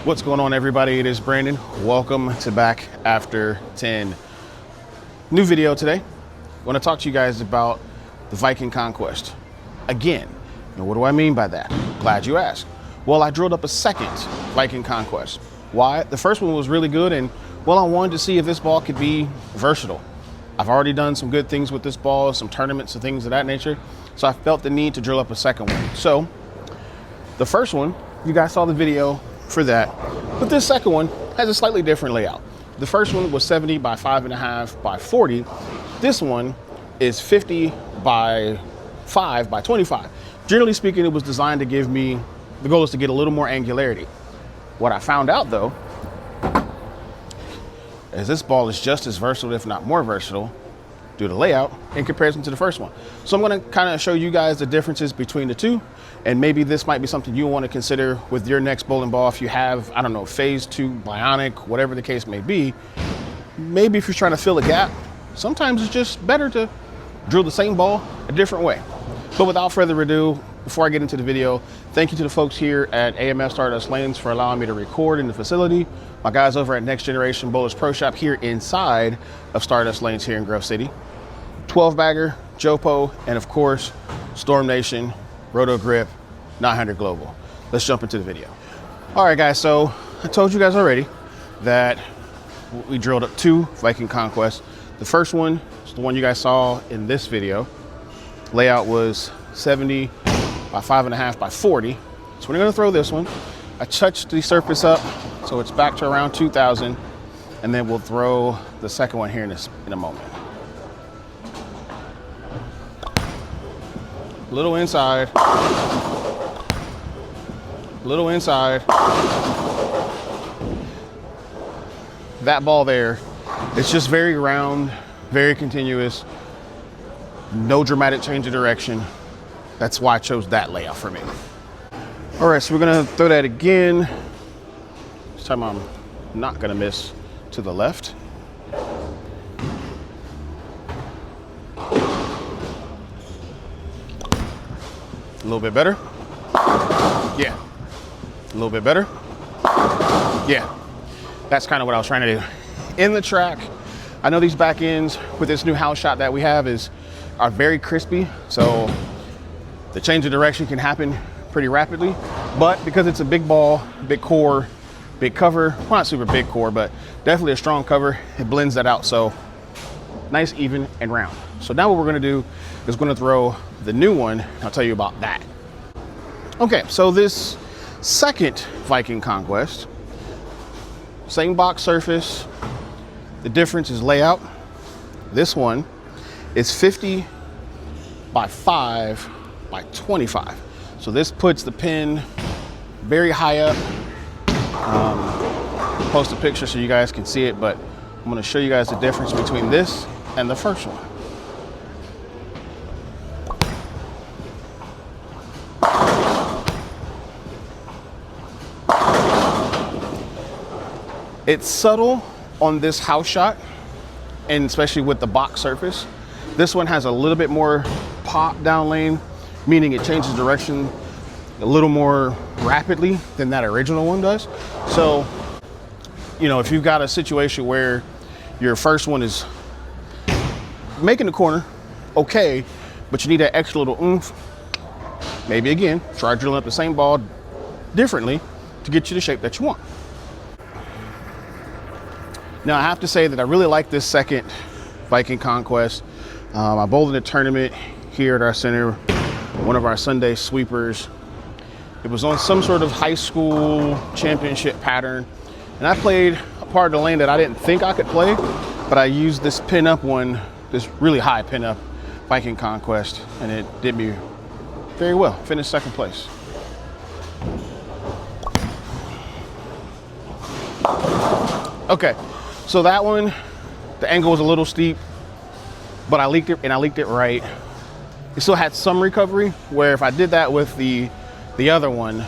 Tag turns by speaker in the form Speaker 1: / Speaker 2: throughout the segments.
Speaker 1: What's going on, everybody? It is Brandon. Welcome to Back After 10. New video today. I want to talk to you guys about the Viking Conquest. Again, what do I mean by that? Glad you asked. Well, I drilled up a second Viking Conquest. Why? The first one was really good, and well, I wanted to see if this ball could be versatile. I've already done some good things with this ball, some tournaments and things of that nature, so I felt the need to drill up a second one. So the first one, you guys saw the video for that, but this second one has a slightly different layout. The first one was 70 by 5.5 by 40. This one is 50 by 5 by 25. Generally speaking, it was designed to give me, the goal is to get a little more angularity. What I found out though, is this ball is just as versatile, if not more versatile, due to layout in comparison to the first one. So I'm gonna kind of show you guys the differences between the two, and maybe this might be something you want to consider with your next bowling ball if you have, I don't know, phase 2, bionic, whatever the case may be. Maybe if you're trying to fill a gap, sometimes it's just better to drill the same ball a different way. But without further ado, before I get into the video, thank you to the folks here at AMF Stardust Lanes for allowing me to record in the facility. My guys over at Next Generation Bowlers Pro Shop here inside of Stardust Lanes here in Grove City. 12 bagger, Jopo, and of course, Storm Nation, Roto Grip, 900 Global. Let's jump into the video. All right, guys, so I told you guys already that we drilled up two Viking Conquests. The first one is the one you guys saw in this video. Layout was 70 by 5.5 by 40. So we're gonna throw this one. I touched the surface up so it's back to around 2000, and then we'll throw the second one here in a moment. Little inside, little inside. That ball there, it's just very round, very continuous, no dramatic change of direction. That's why I chose that layout for me. All right, so we're gonna throw that again. This time I'm not gonna miss to the left. A little bit better. Yeah. A little bit better. Yeah. That's kind of what I was trying to do. In the track, I know these back ends with this new house shot that we have are very crispy, so the change of direction can happen pretty rapidly. But because it's a big ball, big core, big cover, well, not super big core, but definitely a strong cover, it blends that out. So nice, even, and round. So now what we're gonna do is gonna throw the new one. I'll tell you about that. Okay, so this second Viking Conquest, same box surface. The difference is layout. This one is 50 by 5 by 25. So this puts the pin very high up. Post a picture so you guys can see it, but I'm gonna show you guys the difference between this and the first one. It's subtle on this house shot, and especially with the box surface. This one has a little bit more pop down lane, meaning it changes direction a little more rapidly than that original one does. So, if you've got a situation where your first one is making the corner, okay, but you need that extra little oomph, maybe again, try drilling up the same ball differently to get you the shape that you want. Now, I have to say that I really like this second Viking Conquest. I bowled in a tournament here at our center, one of our Sunday sweepers. It was on some sort of high school championship pattern, and I played a part of the lane that I didn't think I could play, but I used this pin-up one, this really high pin-up Viking Conquest, and it did me very well. Finished second place. Okay. So that one, the angle was a little steep, but I leaked it, and I leaked it right. It still had some recovery, where if I did that with the other one,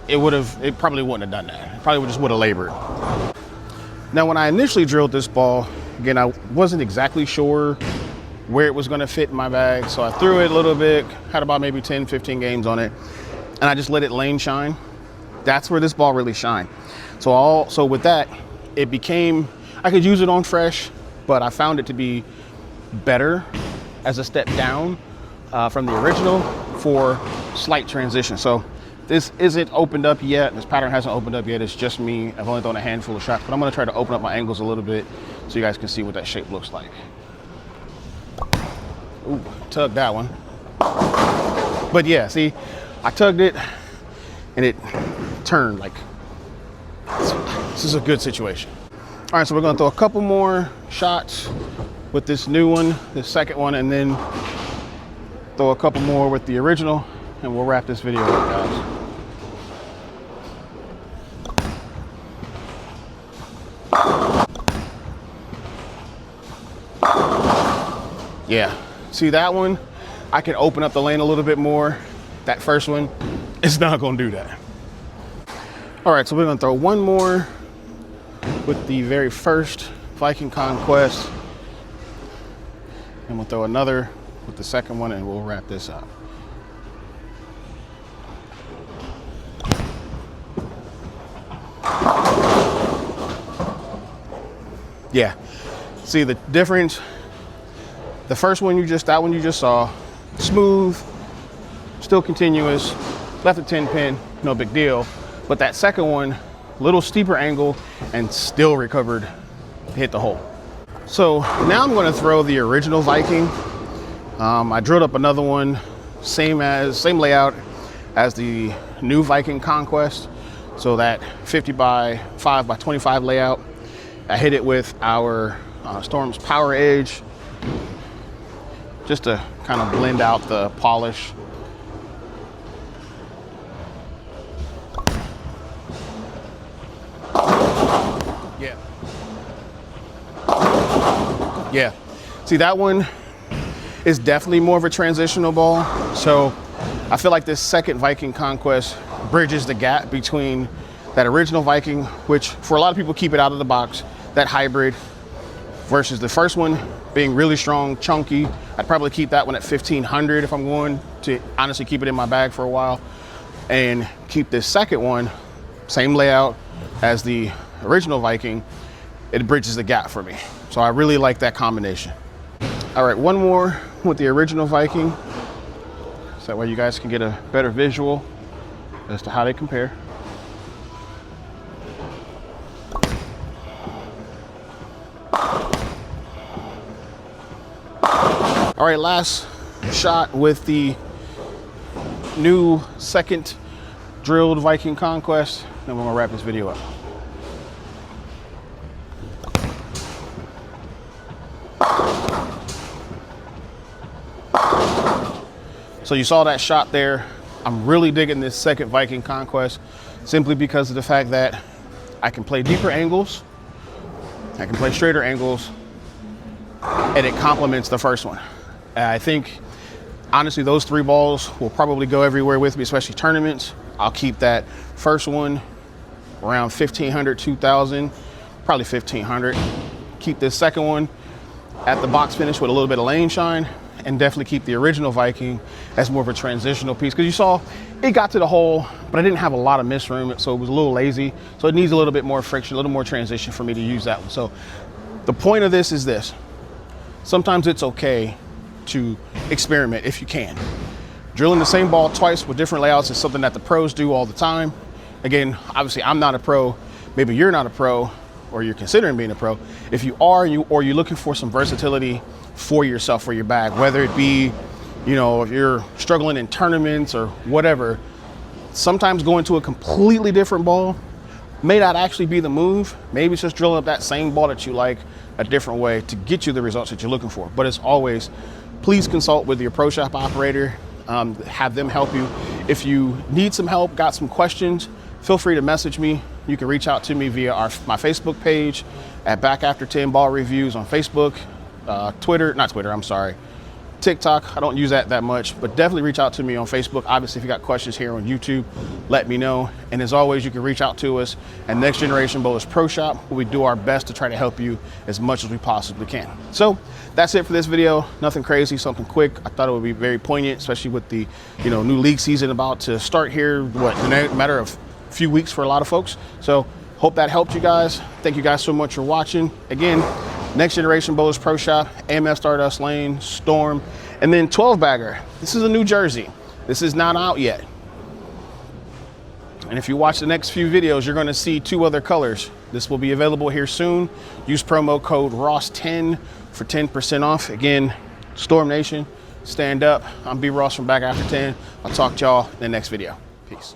Speaker 1: it probably wouldn't have done that. It probably just would have labored. Now, when I initially drilled this ball, again, I wasn't exactly sure where it was gonna fit in my bag, so I threw it a little bit, had about maybe 10, 15 games on it, and I just let it lane shine. That's where this ball really shined. So with that, it became, I could use it on fresh, but I found it to be better as a step down from the original for slight transition. So this isn't opened up yet. This pattern hasn't opened up yet. It's just me. I've only thrown a handful of shots, but I'm gonna try to open up my angles a little bit so you guys can see what that shape looks like. Ooh, tugged that one. But yeah, see, I tugged it and it turned like, this is a good situation. All right, so we're gonna throw a couple more shots with this new one, this second one, and then throw a couple more with the original, and we'll wrap this video up, guys. Yeah, see that one? I can open up the lane a little bit more. That first one, it's not gonna do that. All right, so we're gonna throw one more with the very first Viking Conquest, and we'll throw another with the second one, and we'll wrap this up. Yeah, see the difference? The first one that one you just saw, smooth, still continuous, left a 10 pin, no big deal. But that second one, little steeper angle and still recovered, hit the hole. So now I'm gonna throw the original Viking. I drilled up another one, same layout as the new Viking Conquest. So that 50 by 5 by 25 layout. I hit it with our Storm's Power Edge, just to kind of blend out the polish. Yeah. Yeah. See, that one is definitely more of a transitional ball. So I feel like this second Viking Conquest bridges the gap between that original Viking, which for a lot of people keep it out of the box, that hybrid, versus the first one being really strong, chunky. I'd probably keep that one at 1500 if I'm going to honestly keep it in my bag for a while, and keep this second one, same layout as the original Viking. It bridges the gap for me. So I really like that combination. All right, one more with the original Viking, so that way you guys can get a better visual as to how they compare. All right, last shot with the new second drilled Viking Conquest, then we're gonna wrap this video up. So you saw that shot there. I'm really digging this second Viking Conquest simply because of the fact that I can play deeper angles, I can play straighter angles, and it complements the first one. I think, honestly, those three balls will probably go everywhere with me, especially tournaments. I'll keep that first one around 1500, 2000, probably 1500. Keep this second one at the box finish with a little bit of lane shine, and definitely keep the original Viking as more of a transitional piece. Because you saw it got to the hole, but I didn't have a lot of miss room, so it was a little lazy. So it needs a little bit more friction, a little more transition for me to use that one. So the point of this is this. Sometimes it's okay to experiment if you can. Drilling the same ball twice with different layouts is something that the pros do all the time. Again, obviously I'm not a pro, maybe you're not a pro, or you're considering being a pro. If you are, or you're looking for some versatility for yourself, for your bag, whether it be, you know, if you're struggling in tournaments or whatever, sometimes going to a completely different ball may not actually be the move. Maybe it's just drilling up that same ball that you like a different way to get you the results that you're looking for. But as always, please consult with your pro shop operator, have them help you. If you need some help, got some questions, feel free to message me. You can reach out to me via my Facebook page at Back After 10 Ball Reviews on Facebook, TikTok. I don't use that much, but definitely reach out to me on Facebook. Obviously, if you got questions here on YouTube, let me know. And as always, you can reach out to us at Next Generation Bowlers Pro Shop, where we do our best to try to help you as much as we possibly can. So that's it for this video. Nothing crazy, something quick. I thought it would be very poignant, especially with the new league season about to start here. In a matter of few weeks for a lot of folks. So hope that helped you guys. Thank you guys so much for watching. Again, Next Generation Bowlers Pro Shop, AMF Stardust Lane, Storm, and then 12 bagger. This is a new jersey. This is not out yet. And if you watch the next few videos, you're going to see 2 other colors. This will be available here soon. Use promo code ROSS10 for 10% off. Again, Storm Nation, stand up. I'm B. Ross from Back After 10. I'll talk to y'all in the next video. Peace.